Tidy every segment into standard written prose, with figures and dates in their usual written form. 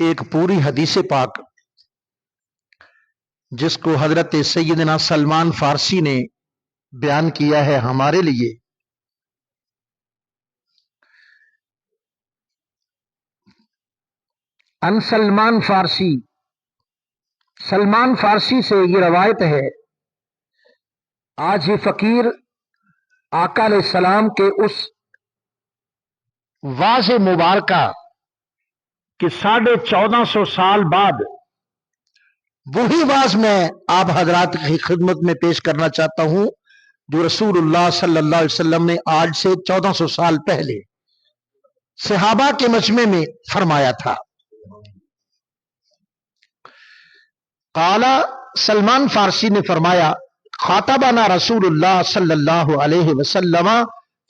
ایک پوری حدیث پاک جس کو حضرت سیدنا سلمان فارسی نے بیان کیا ہے ہمارے لیے. ان سلمان فارسی سے یہ روایت ہے. آج یہ فقیر آقا علیہ السلام کے اس واضح مبارکہ کہ 1450 سال بعد وہی واز میں آپ حضرات کی خدمت میں پیش کرنا چاہتا ہوں جو رسول اللہ صلی اللہ علیہ وسلم نے آج سے 1400 سال پہلے صحابہ کے مجمع میں فرمایا تھا. قال سلمان فارسی نے فرمایا خاطبنا رسول اللہ صلی اللہ علیہ وسلم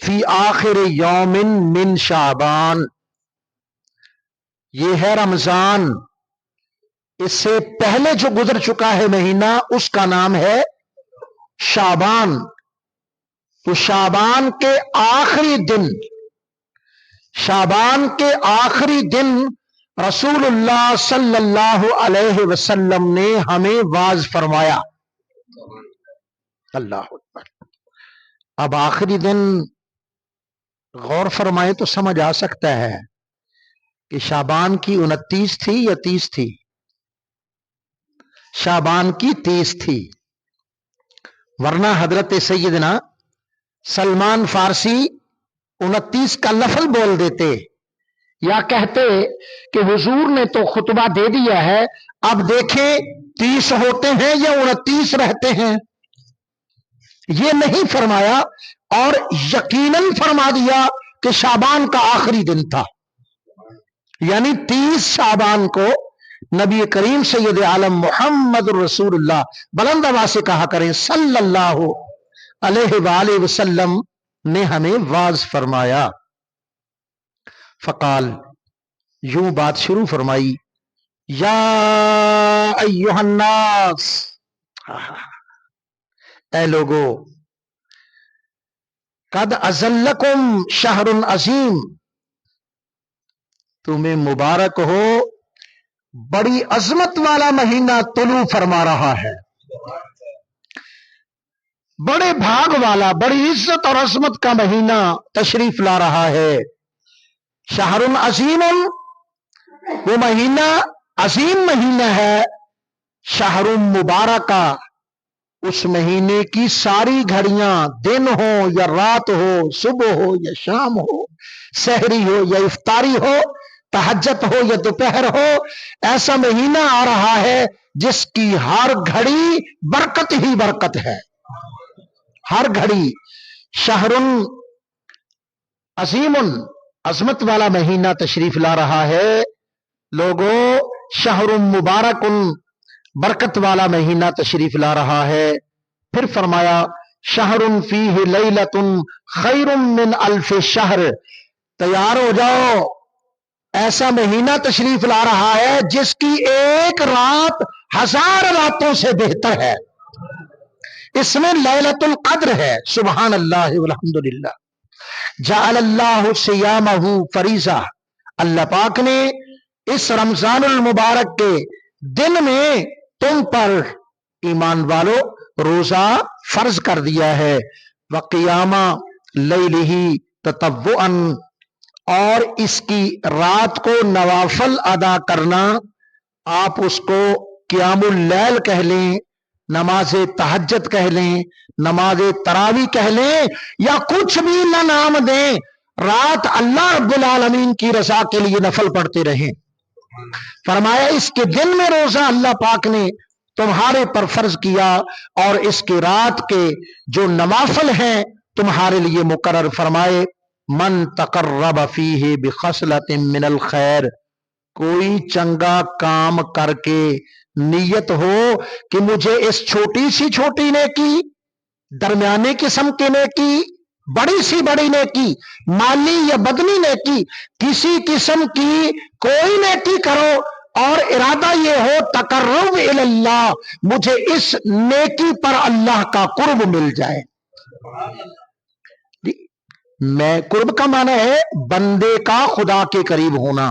فی آخر یوم من شعبان. یہ ہے رمضان، اس سے پہلے جو گزر چکا ہے مہینہ اس کا نام ہے شعبان. تو شعبان کے آخری دن رسول اللہ صلی اللہ علیہ وسلم نے ہمیں واز فرمایا. اللہ اکبر. اب آخری دن غور فرمائے تو سمجھ آ سکتا ہے کہ شعبان کی 29 تھی یا 30 تھی. شعبان کی 30 تھی، ورنہ حضرت سیدنا سلمان فارسی 29 کا لفظ بول دیتے یا کہتے کہ حضور نے تو خطبہ دے دیا ہے، اب دیکھیں 30 ہوتے ہیں یا 29 رہتے ہیں. یہ نہیں فرمایا اور یقیناً فرما دیا کہ شعبان کا آخری دن تھا. یعنی 30 شعبان کو نبی کریم سید عالم محمد رسول اللہ بلند آواز سے کہا کریں صلی اللہ علیہ وآلہ وسلم نے ہمیں واز فرمایا. فقال، یوں بات شروع فرمائی، یا ایہا الناس، اے لوگو، قد اذلکم شہر عظیم، تمہیں مبارک ہو، بڑی عظمت والا مہینہ طلوع فرما رہا ہے، بڑے بھاگ والا، بڑی عزت اور عظمت کا مہینہ تشریف لا رہا ہے. شہر عظیم، وہ مہینہ عظیم مہینہ ہے. شہر مبارکہ، اس مہینے کی ساری گھڑیاں، دن ہو یا رات ہو، صبح ہو یا شام ہو، سحری ہو یا افطاری ہو، تہجد ہو یا دوپہر ہو، ایسا مہینہ آ رہا ہے جس کی ہر گھڑی برکت ہی برکت ہے. ہر گھڑی. شہر عظیم، عظمت والا مہینہ تشریف لا رہا ہے. لوگو، شہر مبارک، برکت والا مہینہ تشریف لا رہا ہے. پھر فرمایا شہر فیہ لیلۃ خیر من الف شہر، تیار ہو جاؤ، ایسا مہینہ تشریف لا رہا ہے جس کی ایک رات 1000 راتوں سے بہتر ہے. اس میں لیلۃ القدر ہے. سبحان اللہ والحمدللہ. جعل اللہ صیامہ فریضہ، اللہ پاک نے اس رمضان المبارک کے دن میں تم پر ایمان والو روزہ فرض کر دیا ہے. وقیام لیلہ تطوعا، اور اس کی رات کو نوافل ادا کرنا، آپ اس کو قیام اللیل کہہ لیں، نماز تہجد کہہ لیں، نماز تراویح کہہ لیں، یا کچھ بھی نہ نام دیں، رات اللہ رب العالمین کی رضا کے لیے نفل پڑھتے رہیں. فرمایا اس کے دن میں روزہ اللہ پاک نے تمہارے پر فرض کیا، اور اس کے رات کے جو نوافل ہیں تمہارے لیے مقرر فرمائے. من تقرب فیہ بخصلۃ من الخیر، کوئی چنگا کام کر کے نیت ہو کہ مجھے اس چھوٹی سی چھوٹی نیکی، درمیانے قسم کی نیکی، بڑی سی بڑی نیکی، مالی یا بدنی نیکی، کسی قسم کی کوئی نیکی کرو اور ارادہ یہ ہو تقرب الی اللہ، مجھے اس نیکی پر اللہ کا قرب مل جائے. میں قرب کا معنی ہے بندے کا خدا کے قریب ہونا.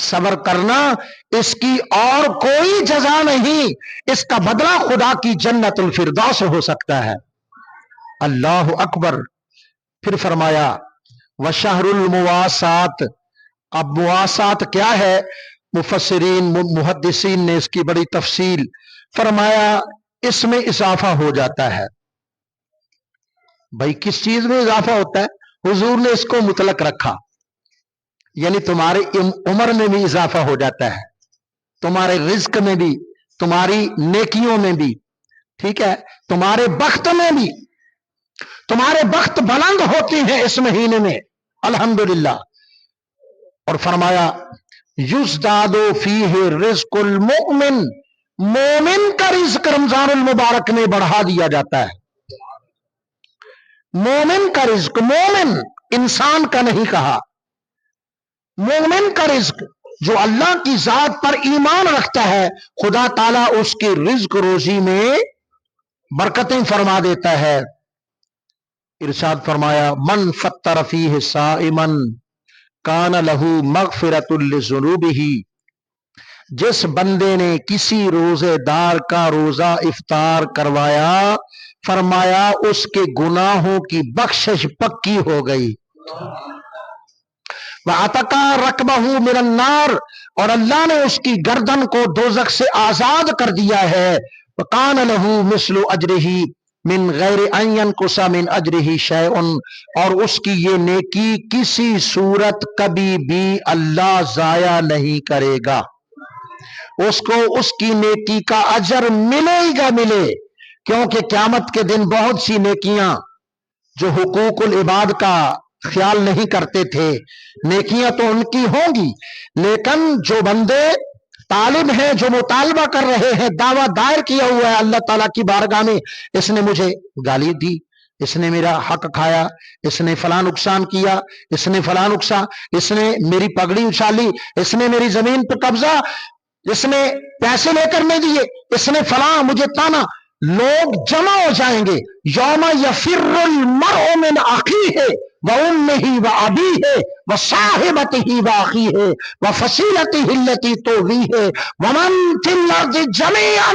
صبر کرنا اس کی اور کوئی جزا نہیں، اس کا بدلہ خدا کی جنت الفردوس ہو سکتا ہے۔ اللہ اکبر۔ پھر فرمایا وشہر المواسات۔ اب مواسات کیا ہے؟ مفسرین محدثین نے اس کی بڑی تفصیل فرمایا، اس میں اضافہ ہو جاتا ہے۔ بھائی کس چیز میں اضافہ ہوتا ہے؟ حضور نے اس کو مطلق رکھا، یعنی تمہاری عمر میں بھی اضافہ ہو جاتا ہے، تمہارے رزق میں بھی، تمہاری نیکیوں میں بھی، ٹھیک ہے، تمہارے بخت میں بھی، تمہارے بخت بلند ہوتی ہیں اس مہینے میں، الحمدللہ۔ اور فرمایا یزداد فیہ رزق المؤمن، مومن کا رزق رمضان المبارک میں بڑھا دیا جاتا ہے۔ مومن کا رزق، مومن انسان کا نہیں کہا، مومن کا رزق جو اللہ کی ذات پر ایمان رکھتا ہے، خدا تعالیٰ اس کی رزق روزی میں برکتیں فرما دیتا ہے۔ ارشاد فرمایا من فطر فیہ صائما کان لہ مغفرۃ لذنوبہ، جس بندے نے کسی روزے دار کا روزہ افطار کروایا، فرمایا اس کے گناہوں کی بخشش پکی ہو گئی۔ وَعَتَقَا رَقْبَهُ مِنَ النَّارِ، اور اللہ نے اس کی گردن کو دوزخ سے آزاد کر دیا ہے۔ وَقَانَ لَهُ مِثْلُ أَجْرِهِ مِنْ غَيْرِ أَنْ يَنْقُصَ مِنْ أَجْرِهِ شَيْءٌ، اور اس کی یہ نیکی کسی صورت کبھی بھی اللہ ضائع نہیں کرے گا، اس کو اس کی نیکی کا اجر ملے گا ملے، کیونکہ قیامت کے دن بہت سی نیکیاں جو حقوق العباد کا خیال نہیں کرتے تھے، نیکیاں تو ان کی ہوں گی، لیکن جو بندے طالب ہیں، جو مطالبہ کر رہے ہیں، دعویٰ دائر کیا ہوا ہے اللہ تعالیٰ کی بارگاہ میں، اس نے مجھے گالی دی، اس نے میرا حق کھایا، اس نے فلاں نقصان کیا، اس نے فلاں نقصان، اس نے میری پگڑی اچھالی، اس نے میری زمین پہ قبضہ، اس نے پیسے لے کر نہیں دیے، اس نے فلاں مجھے تانا، لوگ جمع ہو جائیں گے۔ یوم یفر المرء من اخیہ وامہ وابیہ وصاحبتہ واخیہ وفصیلتہ التی تؤویہ ومن فی الارض جمیعا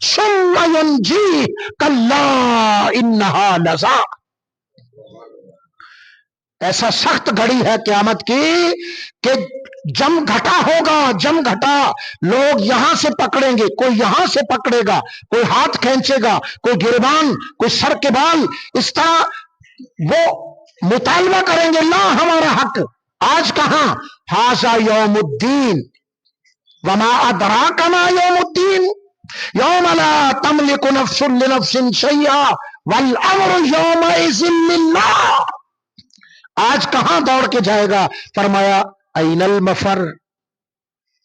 ثم ینجیہ کلا انہا لظی۔ ایسا سخت گھڑی ہے قیامت کی کہ جم گھٹا ہوگا، جم گھٹا، لوگ یہاں سے پکڑیں گے، کوئی یہاں سے پکڑے گا، کوئی ہاتھ کھینچے گا، کوئی گریبان، کوئی سر کے بال، اس طرح وہ مطالبہ کریں گے لا ہمارا حق۔ آج کہاں؟ ھذا یوم الدین وما ادراک ما یوم الدین یوم لا تملک نفس لنفس شیئا والامر یومئذ للہ۔ آج کہاں دوڑ کے جائے گا؟ فرمایا این المفر،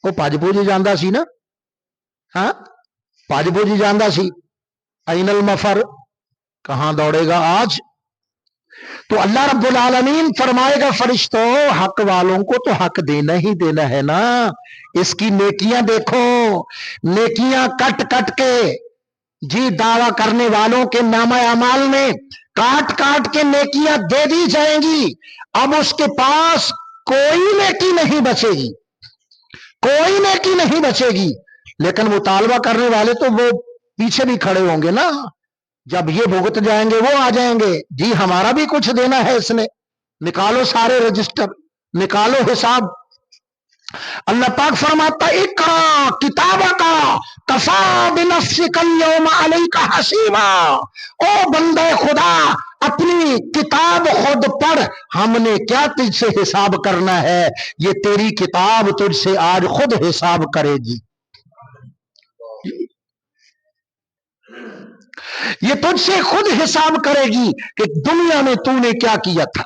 وہ پج پوجی جاندہ سی نا، ہاں پج پوجی جاندہ سی، این المفر، کہاں دوڑے گا آج؟ تو اللہ رب العالمین فرمائے گا فرشتوں، حق والوں کو تو حق دینا ہی دینا ہے نا، اس کی نیکیاں دیکھو، نیکیاں کٹ کٹ کے، جی دعویٰ کرنے والوں کے نامہ اعمال میں کاٹ کاٹ کے نیکیاں دے دی جائیں گی، اب اس کے پاس کوئی نیکی نہیں بچے گی، کوئی نیکی نہیں بچے گی۔ لیکن مطالبہ کرنے والے تو وہ پیچھے بھی کھڑے ہوں گے نا، جب یہ بھگت جائیں گے وہ آ جائیں گے، جی ہمارا بھی کچھ دینا ہے، اس نے نکالو سارے رجسٹر، نکالو حساب۔ اللہ پاک فرماتا اقرا کتابک کفی بنفسک اليوم علیک حسیبا، او بندے خدا اپنی کتاب خود پڑھ، ہم نے کیا تجھ سے حساب کرنا ہے، یہ تیری کتاب تجھ سے آج خود حساب کرے گی، یہ تجھ سے خود حساب کرے گی کہ دنیا میں تو نے کیا کیا تھا۔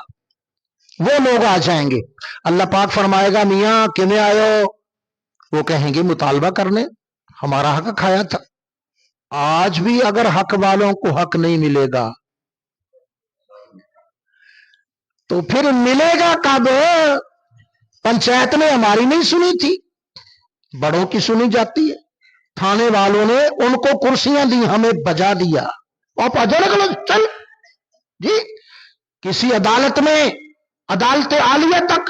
وہ لوگ آ جائیں گے، اللہ پاک فرمائے گا میاں کیویں آئے ہو؟ وہ کہیں گے مطالبہ کرنے، ہمارا حق کھایا تھا۔ آج بھی اگر حق والوں کو حق نہیں ملے گا تو پھر ملے گا کب؟ پنچایت نے ہماری نہیں سنی تھی، بڑوں کی سنی جاتی ہے، تھانے والوں نے ان کو کرسیاں دی، ہمیں بجا دیا، آپ چل جی، کسی عدالت میں، عدالت عالیہ تک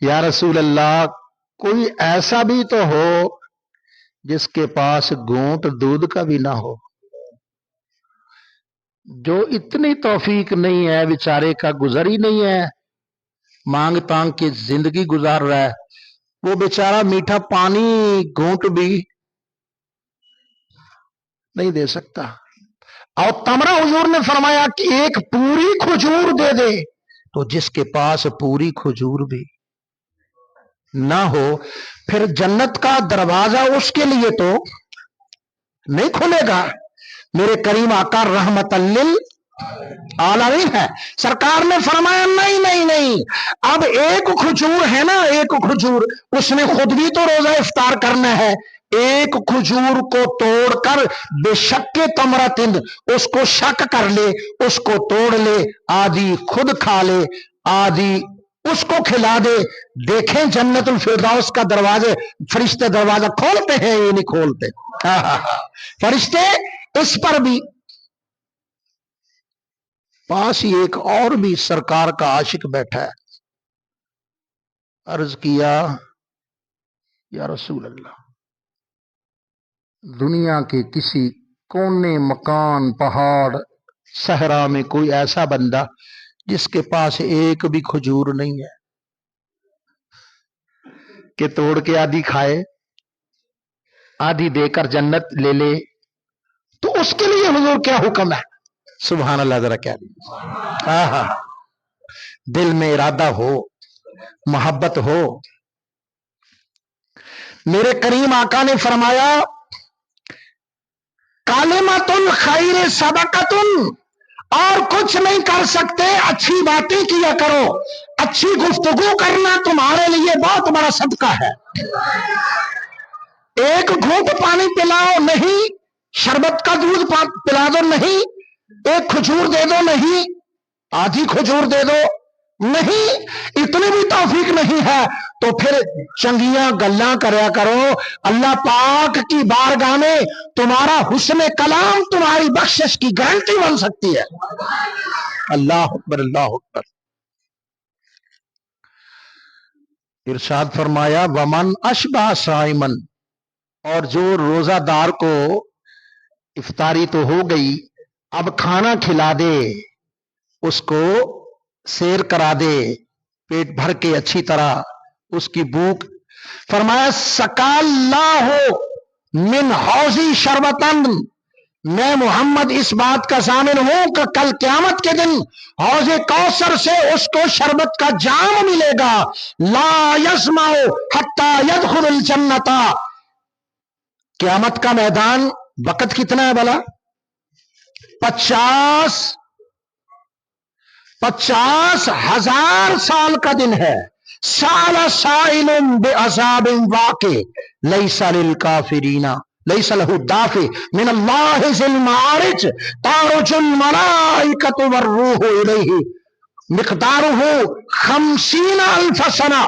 یا رسول اللہ کوئی ایسا بھی تو ہو جس کے پاس گھونٹ دودھ کا بھی نہ ہو، جو اتنی توفیق نہیں ہے بیچارے کا گزر ہی نہیں ہے، مانگ تانگ کی زندگی گزار رہا ہے، وہ بیچارہ میٹھا پانی گھونٹ بھی نہیں دے سکتا۔ اور تمرہ حضور نے فرمایا کہ ایک پوری کھجور دے دے، تو جس کے پاس پوری کھجور بھی نہ ہو پھر جنت کا دروازہ اس کے لیے تو نہیں کھلے گا۔ میرے کریم آقا رحمت للعالمین ہے، سرکار نے فرمایا نہیں نہیں نہیں، اب ایک کھجور ہے نا، ایک کھجور، اس نے خود بھی تو روزہ افطار کرنا ہے، ایک کھجور کو توڑ کر بے شک تمرتن، اس کو شک کر لے، اس کو توڑ لے، آدھی خود کھا لے، آدھی اس کو کھلا دے، دیکھیں جنت الفردوس کا دروازے، فرشتے دروازہ کھولتے ہیں یہ نہیں کھولتے، فرشتے اس پر بھی۔ پاس ہی ایک اور بھی سرکار کا عاشق بیٹھا ہے، عرض کیا یا رسول اللہ دنیا کے کسی کونے مکان پہاڑ صحرا میں کوئی ایسا بندہ جس کے پاس ایک بھی کھجور نہیں ہے کہ توڑ کے آدھی کھائے، آدھی دے کر جنت لے لے، تو اس کے لیے حضور کیا حکم ہے؟ سبحان اللہ، ذرا کیا دل میں ارادہ ہو، محبت ہو۔ میرے کریم آقا نے فرمایا کالمۃ الخیر صدقۃ، اور کچھ نہیں کر سکتے، اچھی باتیں کیا کرو، اچھی گفتگو کرنا تمہارے لیے بہت بڑا صدقہ ہے۔ ایک گھونٹ پانی پلاؤ نہیں، شربت کا دودھ پلا دو نہیں، ایک کھجور دے دو نہیں، آدھی کھجور دے دو نہیں، اتنی بھی توفیق نہیں ہے تو پھر چنگیاں گلاں کریا کرو، اللہ پاک کی بارگاہ میں تمہارا حسن کلام تمہاری بخشش کی گارنٹی بن سکتی ہے۔ اللہ اکبر، اللہ اکبر۔ ارشاد فرمایا ومن اشبع صائمن، اور جو روزہ دار کو افطاری تو ہو گئی، اب کھانا کھلا دے، اس کو سیر کرا دے پیٹ بھر کے اچھی طرح، اس کی بھوک، فرمایا سقا اللہ من حوضی شربتن، میں محمد اس بات کا ضامن ہوں کہ کل قیامت کے دن حوض کوثر سے اس کو شربت کا جام ملے گا، لا یظمأ حتی یدخل الجنۃ۔ قیامت کا میدان وقت کتنا ہے بھلا؟ 50,000 سال کا دن ہے۔ سال سائل بعذاب واقع لیس للکافرین لیس له دافع من اللہ ذی المعارج تعرج الملائکۃ والروح الیہ مقدارہ 50,000 سنہ،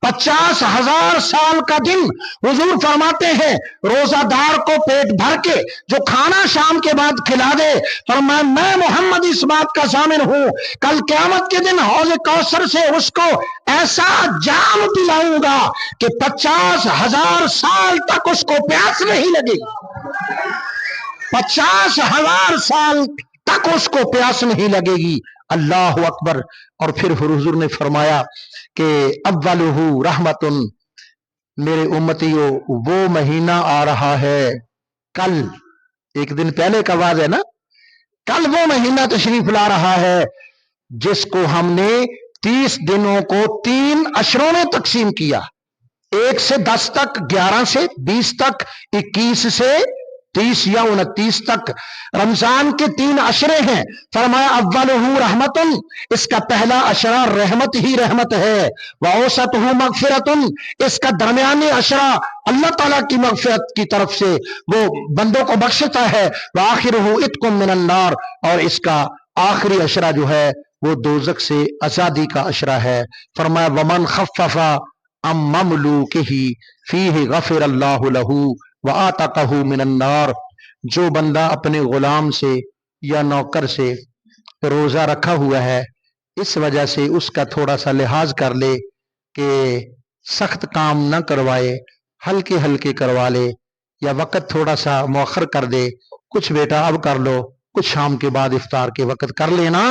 50,000 سال کا دن۔ حضور فرماتے ہیں روزہ دار کو پیٹ بھر کے جو کھانا شام کے بعد کھلا دے، فرمایا میں محمد اس بات کا ضامن ہوں کل قیامت کے دن حوض کوثر سے اس کو ایسا جام پلاؤں گا کہ 50,000 سال تک اس کو پیاس نہیں لگے گی، 50,000 سال تک اس کو پیاس نہیں لگے گی۔ اللہ اکبر۔ اور پھر حضور نے فرمایا کہ اولہ رحمت، میرے امتیوں وہ مہینہ آ رہا ہے کل، ایک دن پہلے کا واضح ہے نا، کل وہ مہینہ تشریف لا رہا ہے جس کو ہم نے 30 دنوں کو 3 عشروں میں تقسیم کیا، 1 سے 10 تک، 11 سے 20 تک، 21 سے 30 یا 29 تک رمضان کے 3 عشرے ہیں۔ فرمایا اولہ رحمت، اس کا پہلا عشرہ رحمت ہی رحمت ہے، واوسطہ مغفرت، اس کا درمیانی عشرہ اللہ تعالیٰ کی مغفرت کی طرف سے وہ بندوں کو بخشتا ہے، وآخرہ عتق من النار، اور اس کا آخری عشرہ جو ہے وہ دوزخ سے آزادی کا عشرہ ہے۔ فرمایا ومن خفف عن مملوکہ فیہ غفر اللہ لہ وآتقہ من النار، جو بندہ اپنے غلام سے یا نوکر سے روزہ رکھا ہوا ہے اس وجہ سے اس کا تھوڑا سا لحاظ کر لے کہ سخت کام نہ کروائے، ہلکے ہلکے کروا لے، یا وقت تھوڑا سا مؤخر کر دے، کچھ بیٹا اب کر لو، کچھ شام کے بعد افطار کے وقت کر لینا۔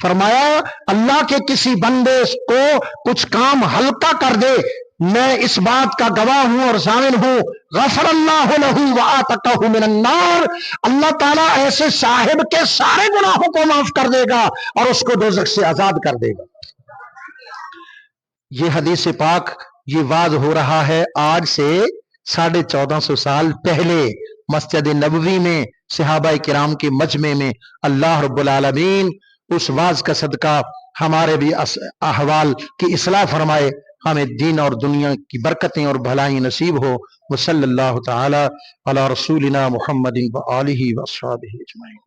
فرمایا اللہ کے کسی بندے کو کچھ کام ہلکا کر دے، میں اس بات کا گواہ ہوں اور ضامن ہوں، غفر اللہ لہ وآتقہ من النار، اللہ تعالیٰ ایسے صاحب کے سارے گناہوں کو معاف کر دے گا اور اس کو دوزخ سے آزاد کر دے گا۔ یہ حدیث پاک یہ واضح ہو رہا ہے آج سے 1450 سال پہلے مسجد نبوی میں صحابہ کرام کے مجمع میں اللہ رب العالمین اس واز کا صدقہ ہمارے بھی احوال کی اصلاح فرمائے، ہمیں دین اور دنیا کی برکتیں اور بھلائی نصیب ہو۔ وصلی اللہ تعالی علی رسولنا محمد و آلہ و اصحابہ اجمعین۔